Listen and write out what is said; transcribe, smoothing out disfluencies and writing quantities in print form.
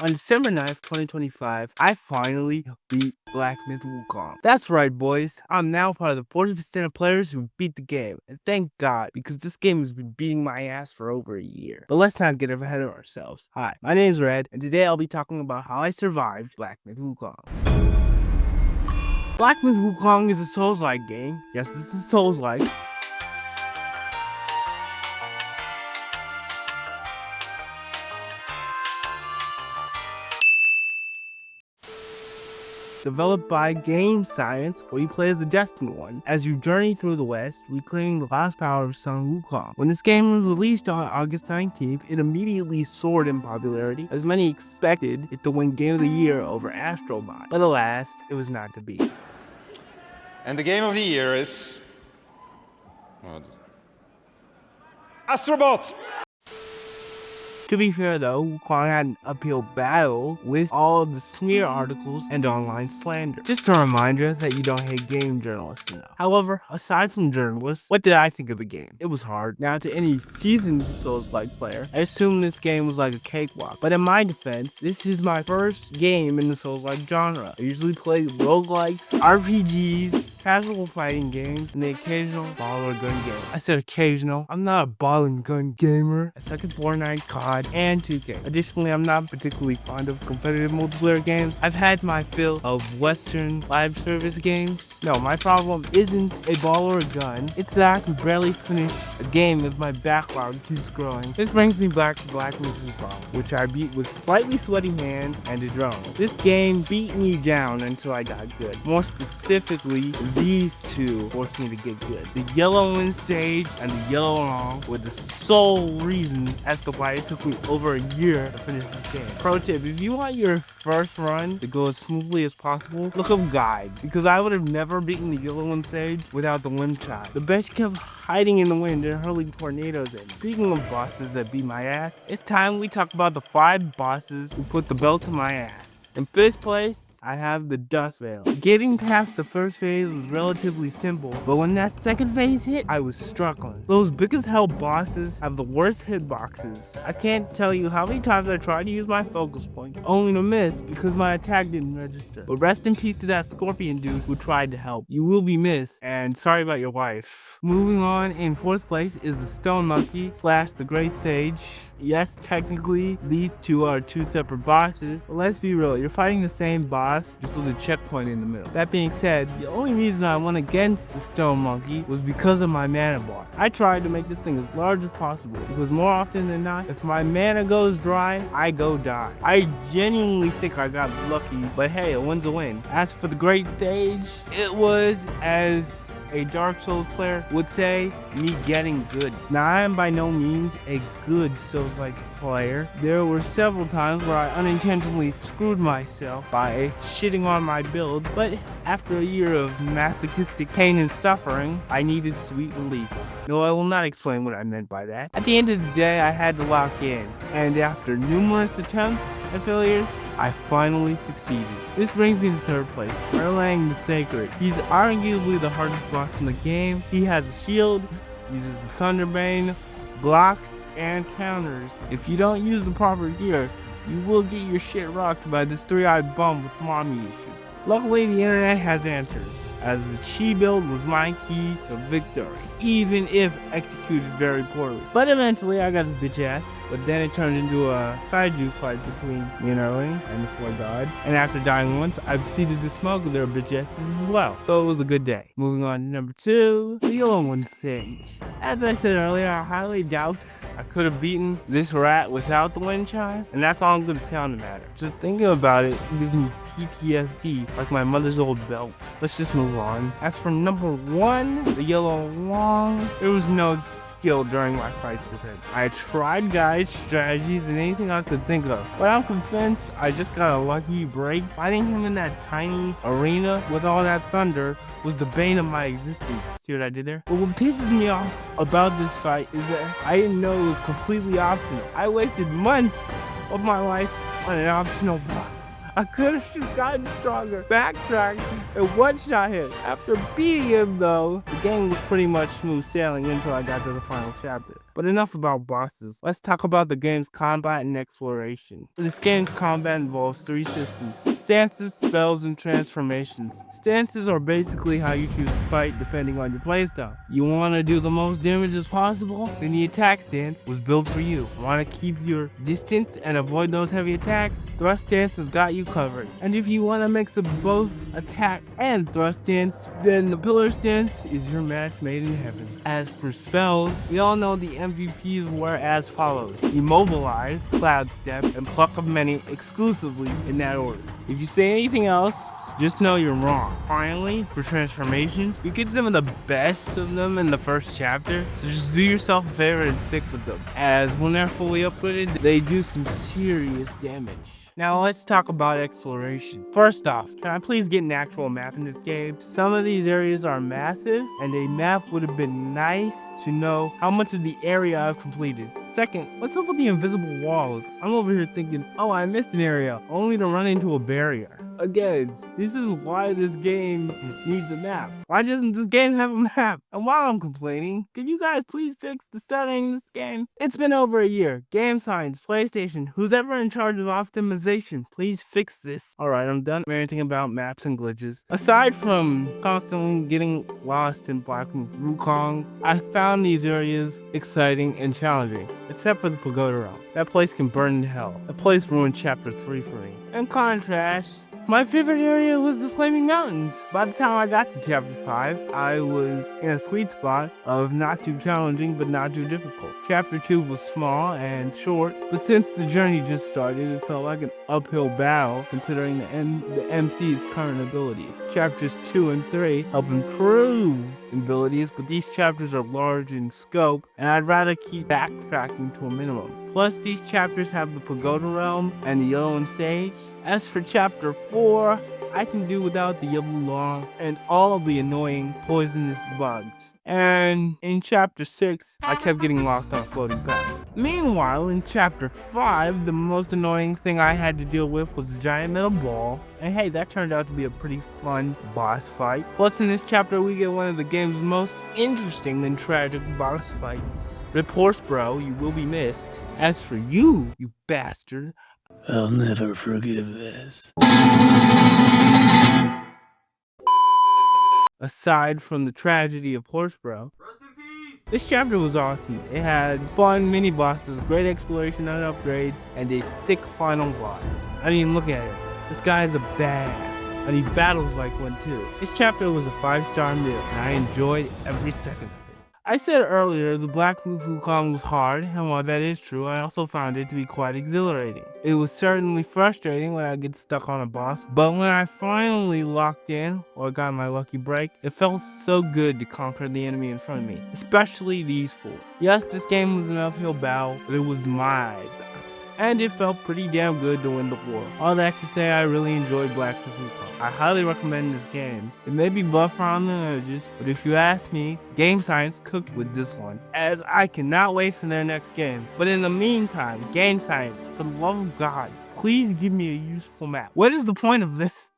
On December 9th, 2025, I finally beat Black Myth Wukong. That's right, boys. I'm now part of the 40% of players who beat the game. And thank God, because this game has been beating my ass for over a year. But let's not get ahead of ourselves. Hi, my name's Red, and today I'll be talking about how I survived Black Myth Wukong. Black Myth Wukong is a Souls-like game. Yes, this is Souls-like. Developed by Game Science, where you play as the Destined One, as you journey through the West, reclaiming the lost power of Sun Wukong. When this game was released on August 19th, it immediately soared in popularity, as many expected it to win Game of the Year over Astrobot. But alas, it was not to be. And the Game of the Year is... Astrobot! To be fair though, Wukong had an uphill battle with all of the smear articles and online slander. Just a reminder that you don't hate game journalists enough. However, aside from journalists, what did I think of the game? It was hard. Now, to any seasoned Souls-like player, I assume this game was like a cakewalk. But in my defense, this is my first game in the Souls-like genre. I usually play roguelikes, RPGs, casual fighting games, and the occasional ball or gun game. I said occasional. I'm not a ball and gun gamer. I suck at Fortnite, COD, and 2K. Additionally, I'm not particularly fond of competitive multiplayer games. I've had my fill of Western live service games. No, my problem isn't a ball or a gun. It's that I can barely finish a game as my backlog keeps growing. This brings me back to Black Myth Wukong, which I beat with slightly sweaty hands and a drone. This game beat me down until I got good. More specifically, these two forced me to get good. The Yellow Wind Sage and the Yellow Long were the sole reasons as to why it took me over a year to finish this game. Pro tip, if you want your first run to go as smoothly as possible, look up guide, because I would have never beaten the Yellow Wind Sage without the wind chime. The bitch kept hiding in the wind and hurling tornadoes at me. Speaking of bosses that beat my ass, it's time we talk about the 5 bosses who put the belt to my ass. In first place, I have the Dust Veil. Getting past the first phase was relatively simple, but when that second phase hit, I was struggling. Those big as hell bosses have the worst hitboxes. I can't tell you how many times I tried to use my focus points, only to miss because my attack didn't register. But rest in peace to that scorpion dude who tried to help. You will be missed, and sorry about your wife. Moving on, in 4th place is the Stone Monkey / the Great Sage. Yes, technically, these two are 2 separate bosses, but let's be real, you're fighting the same boss, just with a checkpoint in the middle. That being said, the only reason I went against the Stone Monkey was because of my mana bar. I tried to make this thing as large as possible, because more often than not, if my mana goes dry, I go die. I genuinely think I got lucky, but hey, a win's a win. As for the Great Sage, it was, as a Dark Souls player would say, me getting good. Now, I am by no means a good Souls-like player. There were several times where I unintentionally screwed myself by shitting on my build, but after a year of masochistic pain and suffering, I needed sweet release. No, I will not explain what I meant by that. At the end of the day, I had to lock in, and after numerous attempts and failures, I finally succeeded. This brings me to 3rd place, Erlang the Sacred. He's arguably the hardest boss in the game. He has a shield, uses the Thunderbane, blocks, and counters. If you don't use the proper gear, you will get your shit rocked by this 3-eyed bum with mommy issues. Luckily, the internet has answers, as the chi build was my key to victory, even if executed very poorly. But eventually, I got his bitch ass, but then it turned into a kaiju fight between me and Erling and the 4 gods, and after dying once, I proceeded to smuggle their bitch asses as well. So it was a good day. Moving on to number 2, the Yellow Wind Sage. As I said earlier, I highly doubt I could have beaten this rat without the wind chime, and that's all I'm gonna say on the matter. Just thinking about it gives me PTSD, like my mother's old belt. Let's just move on. As for number 1, the Yellow Long, there was no skill during my fights with him. I tried guides, strategies, and anything I could think of, but I'm convinced I just got a lucky break. Fighting him in that tiny arena with all that thunder was the bane of my existence. See what I did there? But what pisses me off about this fight is that I didn't know it was completely optional. I wasted months of my life on an optional boss. I could have just gotten stronger, backtracked, and one-shot him. After beating him though, the The game was pretty much smooth sailing until I got to the final chapter. But enough about bosses. Let's talk about the game's combat and exploration. This game's combat involves 3 systems: stances, spells, and transformations. Stances are basically how you choose to fight depending on your playstyle. You want to do the most damage as possible? Then the attack stance was built for you. Want to keep your distance and avoid those heavy attacks? Thrust stance has got you covered. And if you want to mix of both attack and thrust stance, then the pillar stance is your match made in heaven. As for spells, we all know the MVPs were as follows: Immobilize, Cloud Step, and Pluck of Many exclusively in that order. If you say anything else, just know you're wrong. Finally, for transformation, you get some of the best of them in the first chapter, so just do yourself a favor and stick with them, as when they're fully upgraded, they do some serious damage. Now let's talk about exploration. First off, can I please get an actual map in this game? Some of these areas are massive, and a map would have been nice to know how much of the area I've completed. Second, what's up with the invisible walls? I'm over here thinking, oh, I missed an area, only to run into a barrier. Again, this is why this game needs a map. Why doesn't this game have a map? And while I'm complaining, can you guys please fix the stuttering in this game? It's been over a year. Game Science, PlayStation, who's ever in charge of optimization, please fix this. Alright, I'm done ranting about maps and glitches. Aside from constantly getting lost in Blackman's Wukong, I found these areas exciting and challenging. Except for the Pagoda Realm. That place can burn in hell. That place ruined Chapter 3 for me. In contrast, my favorite area was the Flaming Mountains. By the time I got to Chapter 5, I was in a sweet spot of not too challenging but not too difficult. Chapter 2 was small and short, but since the journey just started, it felt like an uphill battle considering the MC's current abilities. Chapters 2 and 3 help improve abilities, but these chapters are large in scope, and I'd rather keep backtracking to a minimum. Plus, these chapters have the Pagoda Realm and the Yellow and Sage. As for Chapter 4, I can do without the Yellow Law and all of the annoying poisonous bugs. And in Chapter 6, I kept getting lost on a floating path. Meanwhile, in Chapter 5, the most annoying thing I had to deal with was a giant metal ball. And hey, that turned out to be a pretty fun boss fight. Plus, in this chapter, we get one of the game's most interesting and tragic boss fights. Rip Horse Bro, you will be missed. As for you, you bastard, I'll never forgive this. Aside from the tragedy of Horsebrow, rest in peace! This chapter was awesome. It had fun mini bosses, great exploration and upgrades, and a sick final boss. I didn't even look at it. This guy is a badass, and he battles like one too. This chapter was a 5-star meal, and I enjoyed every second of it. I said earlier the Black Wukong was hard, and while that is true, I also found it to be quite exhilarating. It was certainly frustrating when I get stuck on a boss, but when I finally locked in, or got my lucky break, it felt so good to conquer the enemy in front of me, especially these 4. Yes, this game was an uphill battle, but it was my battle. And it felt pretty damn good to win the war. All that to say, I really enjoyed Black Wukong. I highly recommend this game. It may be buffer on the edges, but if you ask me, Game Science cooked with this one, as I cannot wait for their next game. But in the meantime, Game Science, for the love of God, please give me a useful map. What is the point of this?